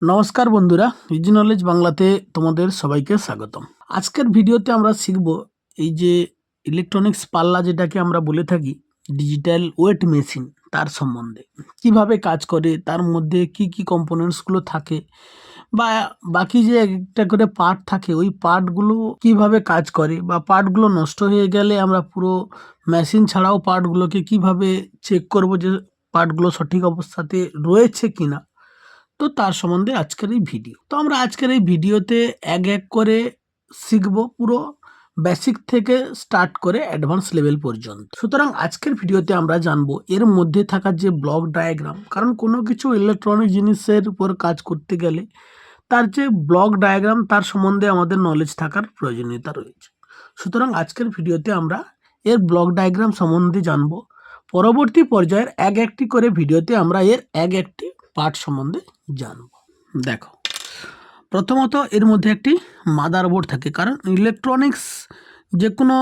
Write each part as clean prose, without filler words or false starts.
নমস্কার বন্ধুরা, easy knowledge বাংলাতে তোমাদের সবাইকে স্বাগতম। আজকের ভিডিওতে আমরা শিখব এই যে ইলেকট্রনিক্স পাল্লা যেটাকে আমরা বলে থাকি, ডিজিটাল ওয়েট মেশিন, তার সম্বন্ধে কিভাবে কাজ করে, তার মধ্যে কি কি কম্পোনেন্টসগুলো থাকে বা বাকি যে একটা করে পার্ট থাকে, ওই পার্টগুলো কিভাবে কাজ করে বা পার্টগুলো নষ্ট হয়ে গেলে আমরা পুরো মেশিন ছাড়াও পার্টগুলোকে কিভাবে চেক করব যে পার্টগুলো সঠিক অবস্থাতে রয়েছে কিনা। তো তার সম্বন্ধে আজকের এই ভিডিও। তো আমরা আজকের এই ভিডিওতে এক এক করে শিখব, পুরো বেসিক থেকে স্টার্ট করে অ্যাডভান্স লেভেল পর্যন্ত। সুতরাং আজকের ভিডিওতে আমরা জানবো এর মধ্যে থাকা যে ব্লক ডায়াগ্রাম, কারণ কোনো কিছু ইলেকট্রনিক জিনিসের উপর কাজ করতে গেলে তার যে ব্লক ডায়াগ্রাম তার সম্বন্ধে আমাদের নলেজ থাকার প্রয়োজনীয়তা রয়েছে। সুতরাং আজকের ভিডিওতে আমরা এর ব্লক ডায়াগ্রাম সম্বন্ধে জানবো। পরবর্তী পর্যায়ের এক একটি করে ভিডিওতে আমরা এর এক একটি পার্ট সম্বন্ধে জানব। দেখো, প্রথমত এর মধ্যে একটি মাদারবোর্ড থাকে, কারণ ইলেকট্রনিক্স যে কোনো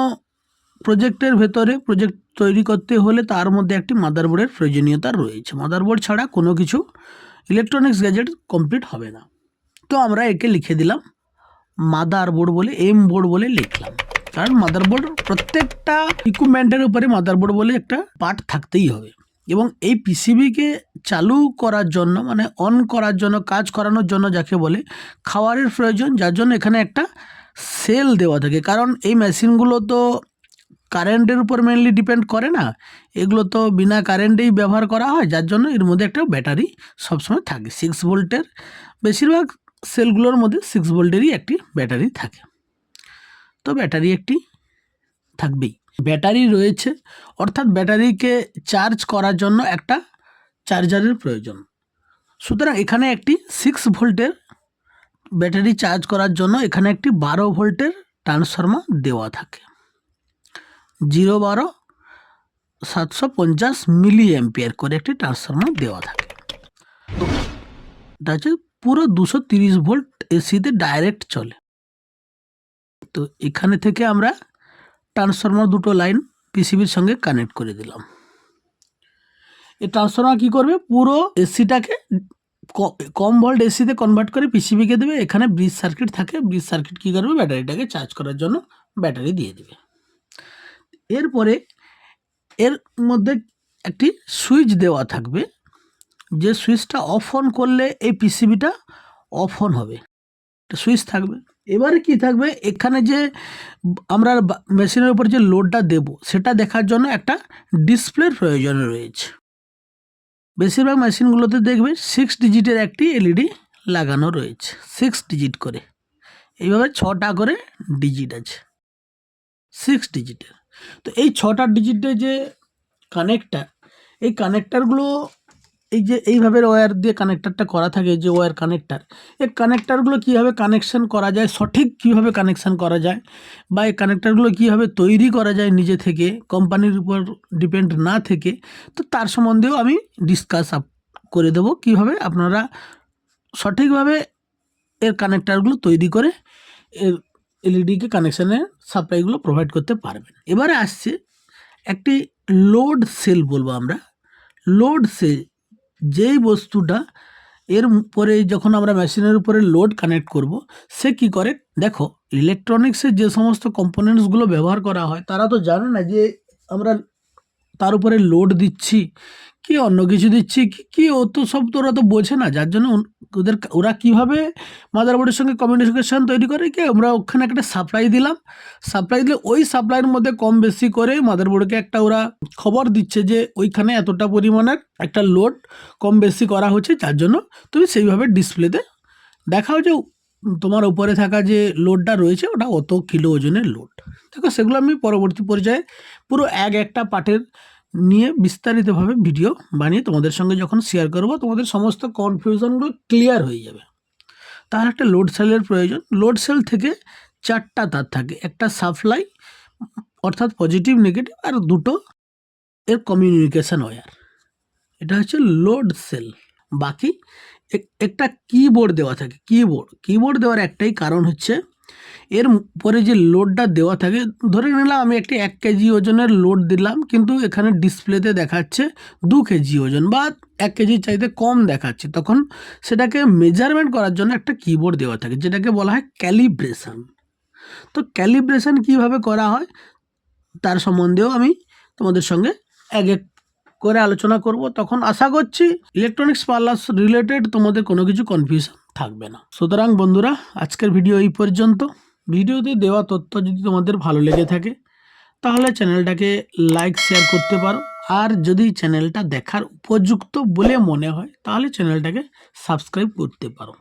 প্রজেক্টের ভেতরে প্রজেক্ট তৈরি করতে হলে তার মধ্যে একটি মাদারবোর্ডের প্রয়োজনীয়তা রয়েছে। মাদারবোর্ড ছাড়া কোনো কিছু ইলেকট্রনিক্স গ্যাজেট কমপ্লিট হবে না। তো আমরা একে লিখে দিলাম মাদারবোর্ড বলে, এম বোর্ড বলে লিখলাম, কারণ মাদারবোর্ড প্রত্যেকটা ইকুইপমেন্টের উপরে মাদারবোর্ড বলে একটা পার্ট থাকতেই হবে। এবং এই পিসিবিকে চালু করার জন্য, মানে অন করার জন্য, কাজ করানোর জন্য যাকে বলে, খাবারের প্রয়োজন, যার জন্য এখানে একটা সেল দেওয়া থাকে। কারণ এই মেশিনগুলো তো কারেন্টের উপর মেনলি ডিপেন্ড করে না, এগুলো তো বিনা কারেন্টেই ব্যবহার করা হয়, যার জন্য এর মধ্যে একটা ব্যাটারি সবসময় থাকে 6 ভোল্টের। বেশিরভাগ সেলগুলোর মধ্যে 6 ভোল্টেরই একটি ব্যাটারি থাকে। তো ব্যাটারি একটি থাকবেই, ব্যাটারি রয়েছে, অর্থাৎ ব্যাটারিকে চার্জ করার জন্য একটা চার্জারের প্রয়োজন। সুতরাং এখানে একটি 6 ভোল্টের ব্যাটারি চার্জ করার জন্য এখানে একটি 12 ভোল্টের ট্রান্সফর্মার দেওয়া থাকে। 012 750 মিলি অ্যাম্পিয়ার করে একটি ট্রান্সফর্মার দেওয়া থাকে। তো এটা হচ্ছে পুরো 230 ভোল্ট এসিতে ডাইরেক্ট চলে। তো এখানে থেকে আমরা ট্রান্সফর্মার দুটো লাইন পিসিবির সঙ্গে কানেক্ট করে দিলাম। এই ট্রান্সফর্মার কী করবে, পুরো এসিটাকে কম ভোল্ট এসিতে কনভার্ট করে পিসিবিকে দেবে। এখানে ব্রিজ সার্কিট থাকে, ব্রিজ সার্কিট কী করবে, ব্যাটারিটাকে চার্জ করার জন্য ব্যাটারি দিয়ে দেবে। এরপরে এর মধ্যে একটি সুইচ দেওয়া থাকবে, যে সুইচটা অফ অন করলে এই পিসিবিটা অফ অন হবে, সুইচ থাকবে। এবারে কি থাকবে, এখানে যে আমরা মেশিনের উপর যে লোডটা দেব সেটা দেখার জন্য একটা ডিসপ্লের প্রয়োজন রয়েছে। বেশিরভাগ মেশিনগুলোতে দেখবে 6 ডিজিটের একটি এলইডি লাগানো রয়েছে, 6 ডিজিট করে, এইভাবে 6টা করে ডিজিট আছে 6 ডিজিটের। তো এই 6টা ডিজিটের যে কানেক্টার, এই কানেক্টারগুলো এই যে এইভাবে ওয়্যার দিয়ে কানেক্টারটা করা থাকে, যে ওয়্যার কানেক্টার, এই কানেক্টারগুলো কীভাবে কানেকশান করা যায়, সঠিক কীভাবে কানেকশান করা যায়, বা এই কানেক্টারগুলো কীভাবে তৈরি করা যায় নিজে থেকে, কোম্পানির উপর ডিপেন্ড না থেকে, তো তার সম্বন্ধেও আমি ডিসকাস করে দেবো কীভাবে আপনারা সঠিকভাবে এর কানেক্টারগুলো তৈরি করে এর এলইডিকে কানেকশানের সাপ্লাইগুলো প্রোভাইড করতে পারবেন। এবারে আসছে একটি লোড সেল বলবো আমরা। লোড সেল যেই বস্তুটা এর পরে যখন আমরা মেশিনের উপরে লোড কানেক্ট করব, সে কি করে, দেখো ইলেকট্রনিক্সের যে সমস্ত কম্পোনেন্টসগুলো ব্যবহার করা হয় তারা তো জানে না যে আমরা তার উপরে লোড দিচ্ছি কি অন্য কিছু দিচ্ছি কি ও তো সব তো ওরা তো বোঝে না, যার জন্য ওরা কীভাবে মাদারবোর্ডের সঙ্গে কমিউনিকেশন তৈরি করে, কি আমরা ওখানে একটা সাপ্লাই দিলাম, সাপ্লাই দিলে ওই সাপ্লাইয়ের মধ্যে কম বেশি করে মাদারবোর্ডকে একটা ওরা খবর দিচ্ছে যে ওইখানে এতটা পরিমাণের একটা লোড কম বেশি করা হচ্ছে, যার জন্য তুমি সেইভাবে ডিসপ্লেতে দেখাও যে তোমার উপরে থাকা যে লোডটা রয়েছে ওটা অত কিলো ওজনের লোড। দেখো সেগুলো আমি পরবর্তী পর্যায়ে পুরো একটা পার্টের নিয়ে বিস্তারিতভাবে ভিডিও বানিয়ে তোমাদের সঙ্গে যখন শেয়ার করব, তোমাদের সমস্ত কনফিউশনগুলো ক্লিয়ার হয়ে যাবে। তার একটা লোড সেলের প্রয়োজন। লোড সেল থেকে 4টা তার থাকে, একটা সাপ্লাই অর্থাৎ পজিটিভ নেগেটিভ, আর দুটো এর কমিউনিকেশান ওয়্যার, এটা হচ্ছে লোড সেল। বাকি একটা কিবোর্ড দেওয়া থাকে। কিবোর্ড দেওয়ার একটাই কারণ হচ্ছে এর পরে যে লোডটা দেওয়া থাকে, ধরে নিলাম আমি একটি 1 কেজি ওজনের লোড দিলাম, কিন্তু এখানে ডিসপ্লেতে দেখাচ্ছে 2 কেজি ওজন বা 1 কেজির চাইতে কম দেখাচ্ছে, তখন সেটাকে মেজারমেন্ট করার জন্য একটা কিবোর্ড দেওয়া থাকে, যেটাকে বলা হয় ক্যালিব্রেশন। তো ক্যালিব্রেশন কিভাবে করা হয় তার সম্বন্ধেও আমি তোমাদের সঙ্গে এক এক করে আলোচনা করব। তখন আশা করছি ইলেকট্রনিক্স পার্লাস রিলেটেড তোমাদের কোনো কিছু কনফিউশন থাকবে না। সুতরাং বন্ধুরা, আজকের ভিডিও এই পর্যন্ত। ভিডিওতে দেওয়া তথ্য যদি তোমাদের ভালো লেগে থাকে তাহলে চ্যানেলটাকে লাইক শেয়ার করতে পারো, আর যদি চ্যানেলটা দেখার উপযুক্ত বলে মনে হয় তাহলে চ্যানেলটাকে সাবস্ক্রাইব করতে পারো।